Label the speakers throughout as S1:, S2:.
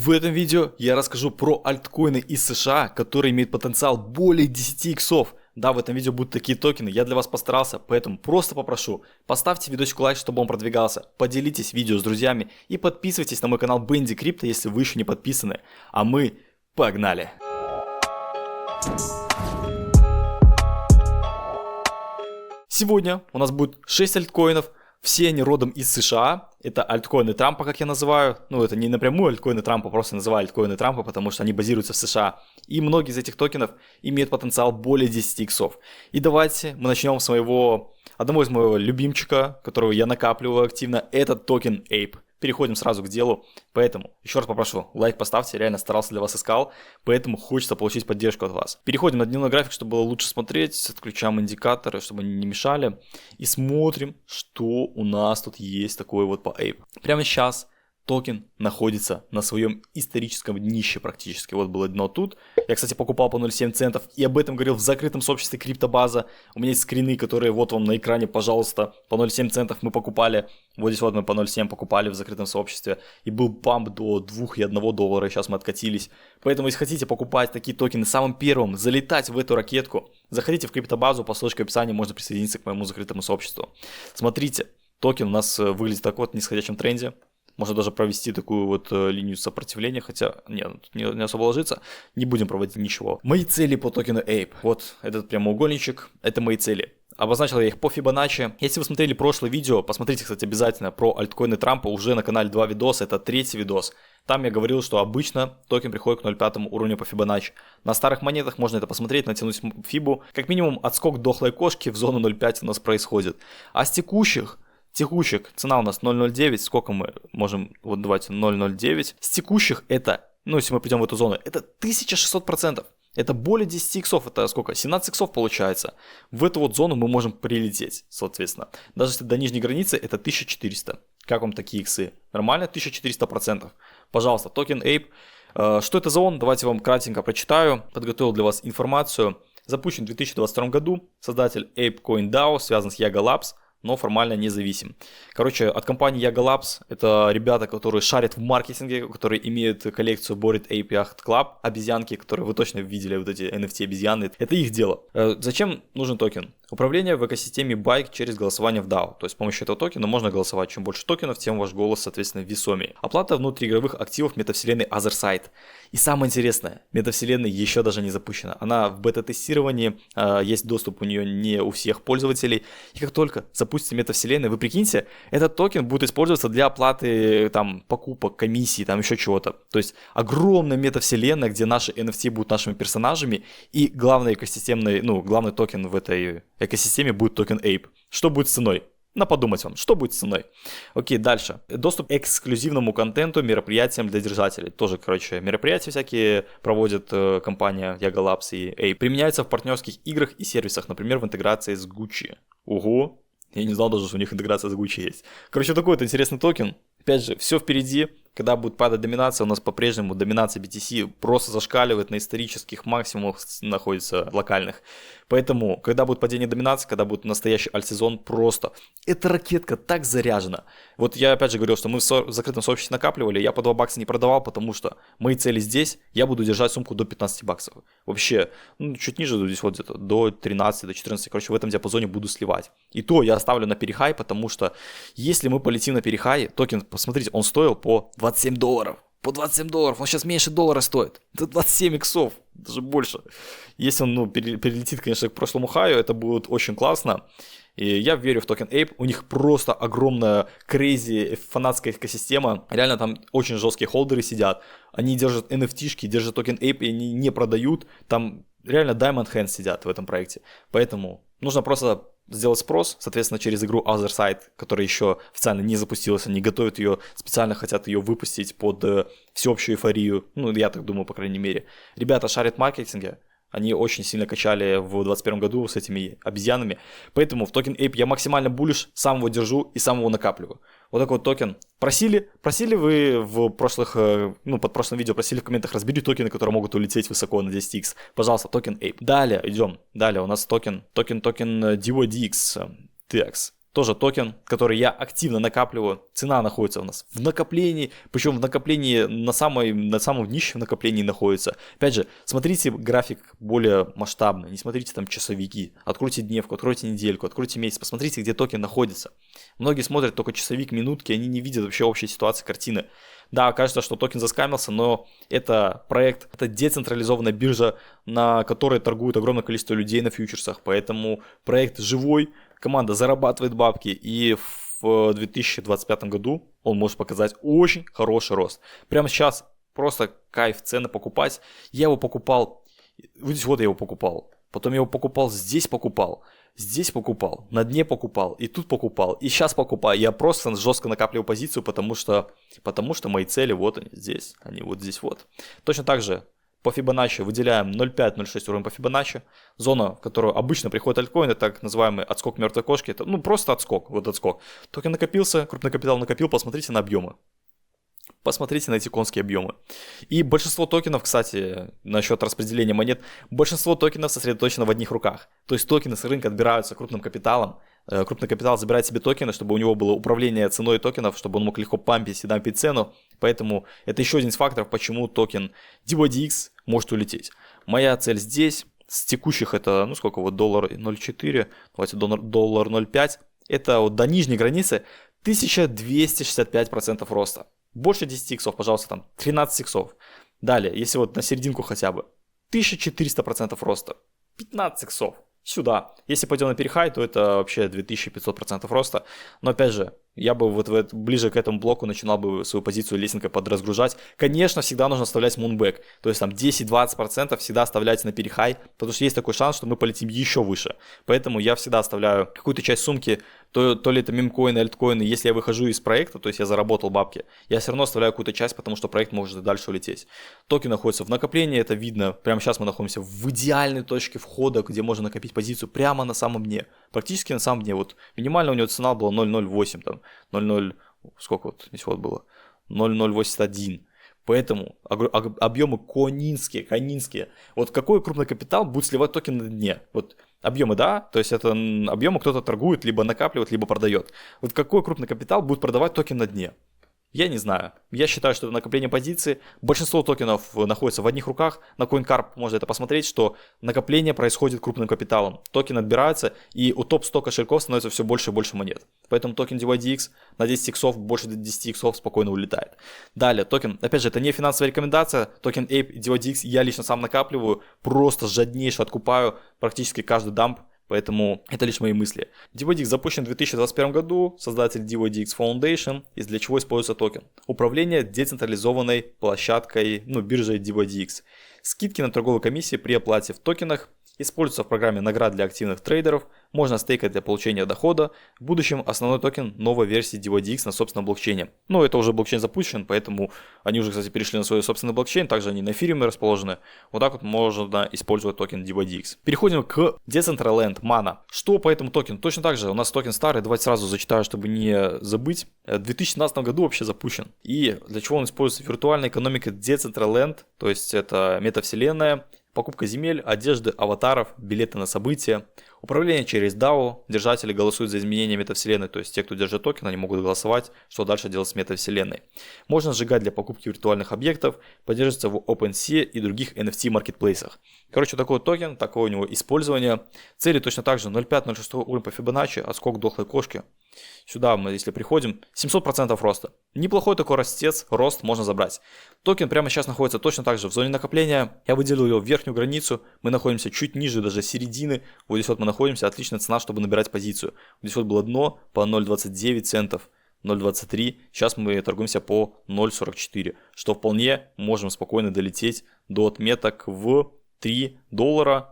S1: В этом видео я расскажу про альткоины из США, которые имеют потенциал более 10 иксов. Да, в этом видео будут такие токены, я для вас постарался, поэтому просто попрошу, поставьте видосик лайк, чтобы он продвигался, поделитесь видео с друзьями и подписывайтесь на мой канал Bendy Crypto, если вы еще не подписаны. А мы погнали! Сегодня у нас будет 6 альткоинов. Все они родом из США, это альткоины Трампа, как я называю, это не напрямую альткоины Трампа, просто называю альткоины Трампа, потому что они базируются в США, и многие из этих токенов имеют потенциал более 10 иксов. И давайте мы начнем с одного из моего любимчика, которого я накапливаю активно, это токен Ape. Переходим сразу к делу, поэтому еще раз попрошу, лайк поставьте, реально старался для вас искал, поэтому хочется получить поддержку от вас. Переходим на дневной график, чтобы было лучше смотреть, отключаем индикаторы, чтобы они не мешали, и смотрим, что у нас тут есть такое вот по Ape. Прямо сейчас токен находится на своем историческом днище практически. Вот было дно тут. Я, кстати, покупал по 0,7 центов и об этом говорил в закрытом сообществе криптобаза. У меня есть скрины, которые вот вам на экране, пожалуйста. По 0,7 центов мы покупали. Вот здесь вот мы по 0,7 покупали в закрытом сообществе. И был памп до 2 и 1 доллара. Сейчас мы откатились. Поэтому, если хотите покупать такие токены самым первым, залетать в эту ракетку, заходите в криптобазу, по ссылочке в описании можно присоединиться к моему закрытому сообществу. Смотрите, токен у нас выглядит так вот в нисходящем тренде. Можно даже провести такую вот линию сопротивления, хотя нет, не особо ложится. Не будем проводить ничего. Мои цели по токену Ape. Вот этот прямоугольничек, это мои цели. Обозначил я их по Fibonacci. Если вы смотрели прошлое видео, посмотрите, кстати, обязательно про альткоины Трампа. Уже на канале 2 видоса, это 3-й видос. Там я говорил, что обычно токен приходит к 0,5 уровню по Fibonacci. На старых монетах можно это посмотреть, натянуть фибу. Как минимум отскок дохлой кошки в зону 0,5 у нас происходит. А с текущих цена у нас 0.09, сколько мы можем, вот давайте 0.09. С текущих это, если мы придем в эту зону, это 1600%. Это более 10 иксов, это сколько? 17 иксов получается. В эту вот зону мы можем прилететь, соответственно. Даже если до нижней границы это 1400. Как вам такие иксы? Нормально? 1400%. Пожалуйста, токен Ape. Что это за он? Давайте вам кратенько прочитаю. Подготовил для вас информацию. Запущен в 2022 году. Создатель ApeCoin DAO связан с Yaga Labs, но формально независим. От компании Yaga Labs, это ребята, которые шарят в маркетинге, которые имеют коллекцию Bored Ape Yacht Club, обезьянки, которые вы точно видели, вот эти NFT обезьяны. Это их дело. Зачем нужен токен? Управление в экосистеме Bike через голосование в DAO. То есть с помощью этого токена можно голосовать. Чем больше токенов, тем ваш голос, соответственно, весомее. Оплата внутриигровых активов метавселенной Otherside. И самое интересное, метавселенная еще даже не запущена. Она в бета-тестировании, есть доступ у нее не у всех пользователей. И как только запустится метавселенная, вы прикиньте, этот токен будет использоваться для оплаты покупок, комиссий, еще чего-то. То есть огромная метавселенная, где наши NFT будут нашими персонажами. И главный главный токен в этой экосистеме будет токен Ape. Что будет с ценой? Подумать вам, что будет с ценой. Окей, дальше. Доступ к эксклюзивному контенту, мероприятиям для держателей. Тоже, мероприятия всякие проводит компания Yaga Labs и Ape. Применяется в партнерских играх и сервисах, например, в интеграции с Gucci. Ого! Я не знал даже, что у них интеграция с Gucci есть. Такой вот интересный токен. Опять же, все впереди. Когда будет падать доминация, у нас по-прежнему доминация BTC просто зашкаливает, на исторических максимумах находится локальных. Поэтому, когда будет падение доминации, когда будет настоящий альт-сезон, просто эта ракетка так заряжена. Вот я опять же говорил, что мы в закрытом сообществе накапливали, я по 2 бакса не продавал, потому что мои цели здесь, я буду держать сумку до 15 баксов. Вообще, чуть ниже, здесь вот где-то до 13, до 14, в этом диапазоне буду сливать. И то я оставлю на перехай, потому что если мы полетим на перехай, токен, посмотрите, он стоил по 27 долларов. По 27 долларов, он сейчас меньше доллара стоит. Это 27 иксов, даже больше. Если он перелетит, конечно, к прошлому хаю, это будет очень классно. И я верю в токен Ape. У них просто огромная крейзи фанатская экосистема. Реально там очень жесткие холдеры сидят. Они держат NFT-шки, держат токен Ape, и они не продают. Там реально Diamond Hands сидят в этом проекте. Поэтому нужно просто сделать спрос, соответственно, через игру Otherside, которая еще официально не запустилась, они готовят ее, специально хотят ее выпустить под всеобщую эйфорию, я так думаю, по крайней мере. Ребята шарят в маркетинге, они очень сильно качали в 2021 году с этими обезьянами, поэтому в токен Ape я максимально буллиш, сам его держу и сам его накапливаю. Вот такой вот токен. Просили вы в прошлых, под прошлым видео просили в комментах, разбери токены, которые могут улететь высоко на 10x. Пожалуйста, токен Ape. Далее идем. Далее у нас токен DYDX. TX. тоже токен, который я активно накапливаю. Цена находится у нас в накоплении, причем в накоплении на самом низшем накоплении находится. Опять же, смотрите график более масштабный, не смотрите там часовики. Откройте дневку, откройте недельку, откройте месяц, посмотрите, где токен находится. Многие смотрят только часовик, минутки, они не видят вообще общей ситуации, картины. Да, кажется, что токен заскамился, но это проект, это децентрализованная биржа, на которой торгует огромное количество людей на фьючерсах, поэтому проект живой, команда зарабатывает бабки, и в 2025 году он может показать очень хороший рост. Прямо сейчас просто кайф цены покупать. Я его покупал, вот я его покупал, потом я его покупал, здесь покупал, на дне покупал, и тут покупал, и сейчас покупаю. Я просто жестко накапливаю позицию, потому что мои цели вот они здесь, они вот здесь вот. Точно так же по Fibonacci выделяем 0,5-0,6 уровень по Fibonacci. Зона, в которую обычно приходит альткоин, это так называемый отскок мертвой кошки. Это просто отскок, вот отскок. Токен накопился, крупный капитал накопил, посмотрите на объемы. Посмотрите на эти конские объемы. И большинство токенов, кстати, насчет распределения монет, большинство токенов сосредоточено в одних руках. То есть токены с рынка отбираются крупным капиталом. Крупный капитал забирает себе токены, чтобы у него было управление ценой токенов, чтобы он мог легко пампить и дампить цену. Поэтому это еще один из факторов, почему токен DYDX может улететь. Моя цель здесь, с текущих это, сколько вот, $0.04, давайте $0.05. Это вот до нижней границы 1265% роста. Больше 10 иксов, пожалуйста, там 13 иксов. Далее, если вот на серединку хотя бы, 1400% роста, 15 иксов. Сюда. Если пойдем на перехай, то это вообще 2500% роста. Но опять же, я бы вот ближе к этому блоку начинал бы свою позицию лесенкой подразгружать. Конечно, всегда нужно оставлять мунбэк. То есть там 10-20% всегда оставляйте на перехай, потому что есть такой шанс, что мы полетим еще выше. Поэтому я всегда оставляю какую-то часть сумки, то ли это мемкоины, альткоины. Если я выхожу из проекта, то есть я заработал бабки, я все равно оставляю какую-то часть, потому что проект может дальше улететь. Токен находится в накоплении, это видно. Прямо сейчас мы находимся в идеальной точке входа, где можно накопить позицию прямо на самом дне. Практически на самом дне. Вот минимально у него цена была 0.08 там. 0,0, сколько вот здесь вот было, 0,081. Поэтому объемы конинские. Вот какой крупный капитал будет сливать токен на дне? Вот объемы, да, то есть это объемы кто-то торгует, либо накапливает, либо продает. Вот какой крупный капитал будет продавать токен на дне? Я не знаю. Я считаю, что это накопление позиции. Большинство токенов находится в одних руках. На CoinCarp можно это посмотреть, что накопление происходит крупным капиталом. Токен отбирается, и у топ-100 кошельков становится все больше и больше монет. Поэтому токен DYDX на 10 иксов, больше 10 иксов спокойно улетает. Далее, токен, опять же, это не финансовая рекомендация. Токен Ape и DYDX я лично сам накапливаю. Просто жаднейше откупаю практически каждый дамп. Поэтому это лишь мои мысли. DYDX запущен в 2021 году, создатель DYDX Foundation, и для чего используется токен? Управление децентрализованной площадкой, биржей DYDX. Скидки на торговые комиссии при оплате в токенах, используется в программе наград для активных трейдеров, можно стейкать для получения дохода. В будущем основной токен новой версии DYDX на собственном блокчейне. Это уже блокчейн запущен, поэтому они уже, кстати, перешли на свой собственный блокчейн, также они на эфириуме расположены. Вот так вот можно использовать токен DYDX. Переходим к Decentraland Mana. Что по этому токену? Точно так же, у нас токен старый, давайте сразу зачитаю, чтобы не забыть. В 2017 году вообще запущен. И для чего он используется? Виртуальная экономика Decentraland, то есть это метавселенная. Покупка земель, одежды, аватаров, билеты на события, управление через DAO, держатели голосуют за изменения метавселенной, то есть те, кто держит токен, они могут голосовать, что дальше делать с метавселенной. Можно сжигать для покупки виртуальных объектов, поддерживается в OpenSea и других NFT-маркетплейсах. Короче, такой токен, такое у него использование. Цели точно так же 0.5-0.6 уровень по Fibonacci, отскок дохлой кошки. Сюда мы, если приходим, 700% роста. Неплохой такой ростец, рост можно забрать. Токен прямо сейчас находится точно так же в зоне накопления. Я выделил его в верхнюю границу. Мы находимся чуть ниже даже середины. Вот здесь вот мы находимся. Отличная цена, чтобы набирать позицию. Вот здесь вот было дно по 0.29 центов. 0.23. Сейчас мы торгуемся по 0.44. Что вполне можем спокойно долететь до отметок в $3.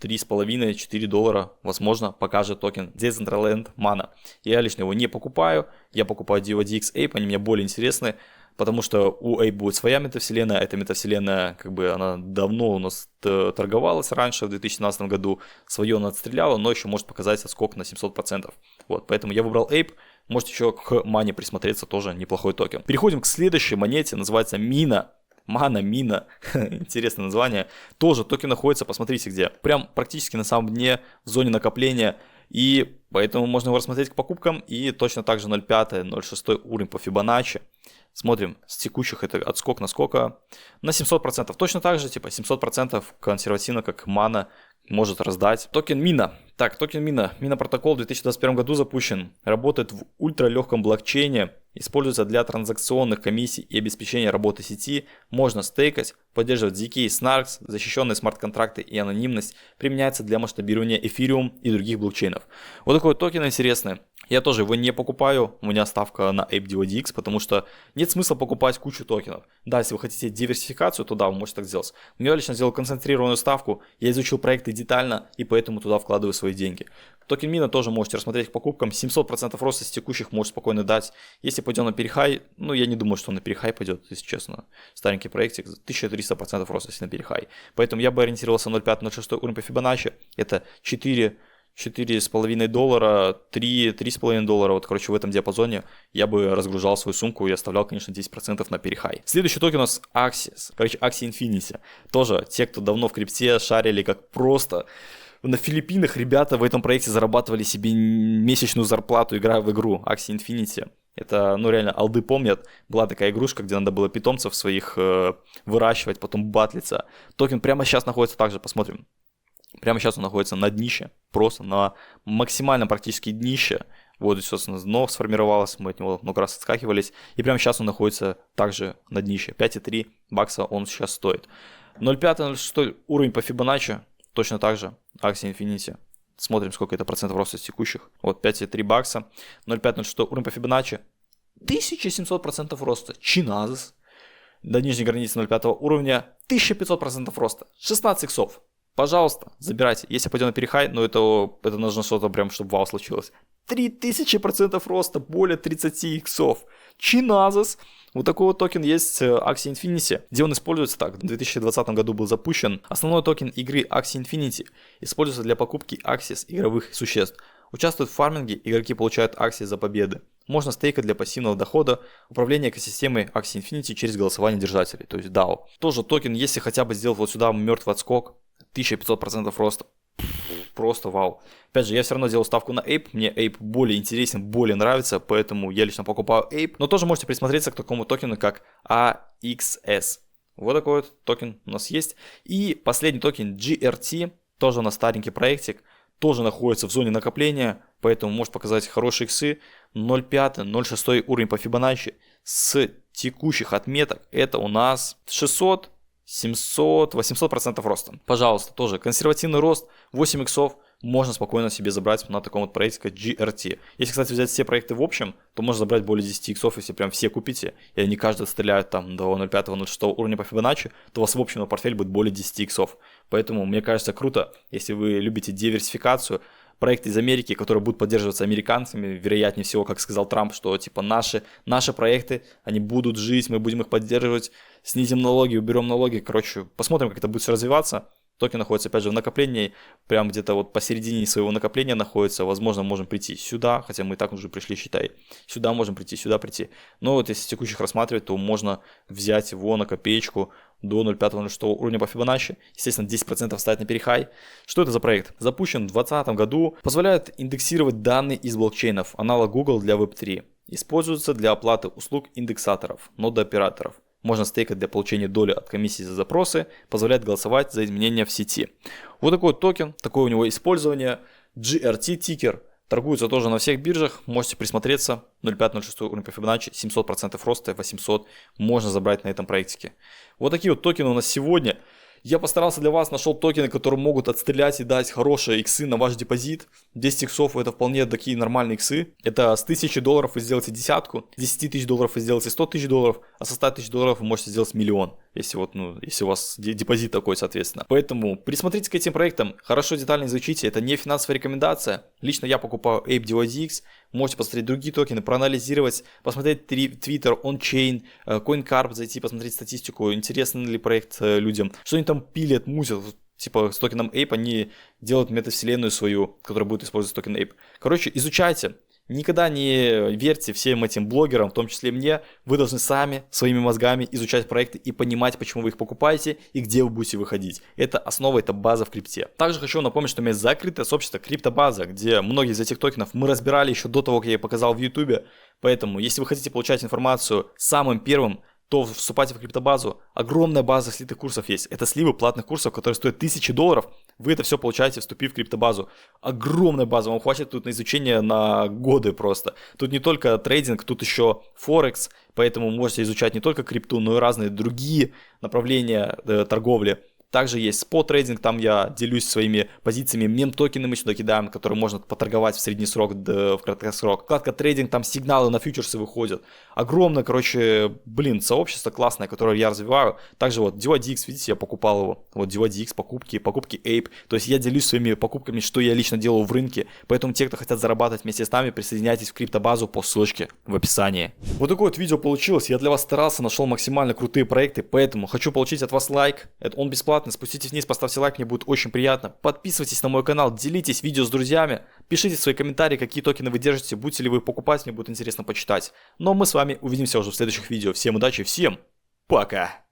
S1: 3,5-4 доллара, возможно, покажет токен Decentraland Mana. Я лично его не покупаю, я покупаю DYDX Ape, они мне более интересны, потому что у Ape будет своя метавселенная, эта метавселенная, она давно у нас торговалась раньше, в 2017 году, свое она отстреляла, но еще может показать отскок на 700%. Вот, поэтому я выбрал Ape, можете еще к Mane присмотреться, тоже неплохой токен. Переходим к следующей монете, называется Mina. Мина, интересное название. Тоже токен находится, посмотрите где. Прям практически на самом дне, в зоне накопления. И поэтому можно его рассмотреть к покупкам. И точно так же 0.5-0.6 уровень по Fibonacci. Смотрим, с текущих это отскок на сколько? На 700%. Точно так же, типа 700% консервативно, как Mana может раздать. Токен Mina. Так, токен Mina. Mina протокол в 2021 году запущен. Работает в ультралегком блокчейне. Используется для транзакционных комиссий и обеспечения работы сети. Можно стейкать, поддерживать ZK, Snarks, защищенные смарт-контракты и анонимность. Применяется для масштабирования Ethereum и других блокчейнов. Вот такой токен интересный. Я тоже его не покупаю, у меня ставка на ApeDODX, потому что нет смысла покупать кучу токенов. Да, если вы хотите диверсификацию, то да, вы можете так сделать. Но я лично сделал концентрированную ставку, я изучил проекты детально и поэтому туда вкладываю свои деньги. Токен Mina тоже можете рассмотреть к покупкам, 700% роста с текущих может спокойно дать. Если пойдет на перехай, ну я не думаю, что он на перехай пойдет, если честно. Старенький проектик, 1300% роста если на перехай. Поэтому я бы ориентировался на 0.5-0.6 уровень по Fibonacci, это 4,5 доллара, 3,5 доллара, вот, короче, в этом диапазоне я бы разгружал свою сумку и оставлял, конечно, 10% на перехай. Следующий токен у нас Axie, короче, Axie Infinity. Тоже те, кто давно в крипте шарили, как просто на Филиппинах ребята в этом проекте зарабатывали себе месячную зарплату, играя в игру Axie Infinity. Это, ну, реально, алды помнят. Была такая игрушка, где надо было питомцев своих выращивать, потом батлиться. Токен прямо сейчас находится также, посмотрим. Прямо сейчас он находится на днище, просто на максимальном практически днище. Вот здесь, собственно, дно сформировалось, мы от него много раз отскакивались. И прямо сейчас он находится также на днище. 5,3 бакса он сейчас стоит. 0.5-0.6 уровень по Fibonacci, точно так же, Axie Infinity. Смотрим, сколько это процентов роста с текущих. Вот 5,3 бакса. 0.5-0.6 уровень по Fibonacci. 1700% роста. Чиназис. До нижней границы 0.5 уровня 1500% роста. 16 иксов. Пожалуйста, забирайте. Если пойдем на перехай, но это нужно что-то прям, чтобы вау случилось. 3000% роста, более 30 иксов. Чиназис. Вот такой вот токен есть Axie Infinity, где он используется так. В 2020 году был запущен. Основной токен игры Axie Infinity используется для покупки акций игровых существ. Участвуют в фарминге, игроки получают акции за победы. Можно стейкать для пассивного дохода, управление экосистемой Axie Infinity через голосование держателей, то есть DAO. Тоже токен, если хотя бы сделать вот сюда мертвый отскок, 1500% роста. Просто вау. Опять же, я все равно делал ставку на Ape. Мне Ape более интересен, более нравится, поэтому я лично покупаю Ape. Но тоже можете присмотреться к такому токену, как AXS. Вот такой вот токен у нас есть. И последний токен GRT, тоже у нас старенький проектик, тоже находится в зоне накопления, поэтому может показать хорошие иксы. 0.5-0.6 уровень по Fibonacci с текущих отметок. Это у нас 600, 700, 800% роста. Пожалуйста, тоже консервативный рост, 8 иксов можно спокойно себе забрать на таком вот проекте, как GRT. Если, кстати, взять все проекты в общем, то можно забрать более 10 иксов, если прям все купите, и они каждый стреляют там до 0.5-0.6 уровня по Fibonacci, то у вас в общем на портфель будет более 10 иксов. Поэтому, мне кажется, круто, если вы любите диверсификацию, проекты из Америки, которые будут поддерживаться американцами, вероятнее всего, как сказал Трамп, что типа наши проекты, они будут жить, мы будем их поддерживать, снизим налоги, уберем налоги, короче, посмотрим, как это будет все развиваться. Токен находится, опять же, в накоплении, прям где-то вот посередине своего накопления находится, возможно, можем прийти сюда, хотя мы и так уже пришли, считай, сюда можем прийти, сюда прийти. Но вот если текущих рассматривать, то можно взять его на копеечку до 0.5-0.6 уровня по Fibonacci, естественно, 10% ставить на перехай. Что это за проект? Запущен в 2020 году, позволяет индексировать данные из блокчейнов, аналог Google для Web3. Используется для оплаты услуг индексаторов, нодооператоров. Можно стейкать для получения доли от комиссии за запросы, позволяет голосовать за изменения в сети. Вот такой вот токен, такое у него использование. GRT тикер, торгуется тоже на всех биржах, можете присмотреться. 0.5-0.6 уровень по Fibonacci, 700% роста, 800 можно забрать на этом проектике. Вот такие вот токены у нас сегодня. Я постарался для вас, нашел токены, которые могут отстрелять и дать хорошие иксы на ваш депозит. 10 иксов это вполне такие нормальные иксы. Это с $1000 вы сделаете десятку, с 10 тысяч долларов вы сделаете 100 тысяч долларов, а со 100 тысяч долларов вы можете сделать миллион. Если у вас депозит такой, соответственно. Поэтому присмотрите к этим проектам, хорошо детально изучите, это не финансовая рекомендация. Лично я покупаю ApeDODX, можете посмотреть другие токены, проанализировать, посмотреть Twitter, OnChain, CoinCarp, зайти посмотреть статистику, интересный ли проект людям, что они там пилят, мусят. Типа с токеном Ape они делают метавселенную свою, которая будет использовать токен Ape. Короче, изучайте. Никогда не верьте всем этим блогерам, в том числе мне. Вы должны сами своими мозгами изучать проекты и понимать, почему вы их покупаете и где вы будете выходить. Это основа, это база в крипте. Также хочу напомнить, что у меня есть закрытое сообщество криптобаза, где многие из этих токенов мы разбирали еще до того, как я показал в YouTube. Поэтому, если вы хотите получать информацию самым первым, то вступайте в криптобазу. Огромная база слитых курсов есть. Это сливы платных курсов, которые стоят $1000. Вы это все получаете, вступив в криптобазу. Огромная база, вам хватит тут на изучение на годы просто. Тут не только трейдинг, тут еще Форекс, поэтому можете изучать не только крипту, но и разные другие направления торговли. Также есть спот-трейдинг, там я делюсь своими позициями, мем-токены мы сюда кидаем, которые можно поторговать в средний срок, в краткосрок. Вкладка трейдинг, там сигналы на фьючерсы выходят. Огромное, сообщество классное, которое я развиваю. Также вот DYDX, видите, я покупал его. Вот DYDX, покупки Ape. То есть я делюсь своими покупками, что я лично делаю в рынке. Поэтому те, кто хотят зарабатывать вместе с нами, присоединяйтесь в криптобазу по ссылочке в описании. Вот такое вот видео получилось. Я для вас старался, нашел максимально крутые проекты, поэтому хочу получить от вас лайк. Он бесплатный. Спустите вниз, поставьте лайк, мне будет очень приятно. Подписывайтесь на мой канал, делитесь видео с друзьями, пишите свои комментарии, какие токены вы держите, будете ли вы покупать, мне будет интересно почитать. Но мы с вами увидимся уже в следующих видео. Всем удачи, всем пока!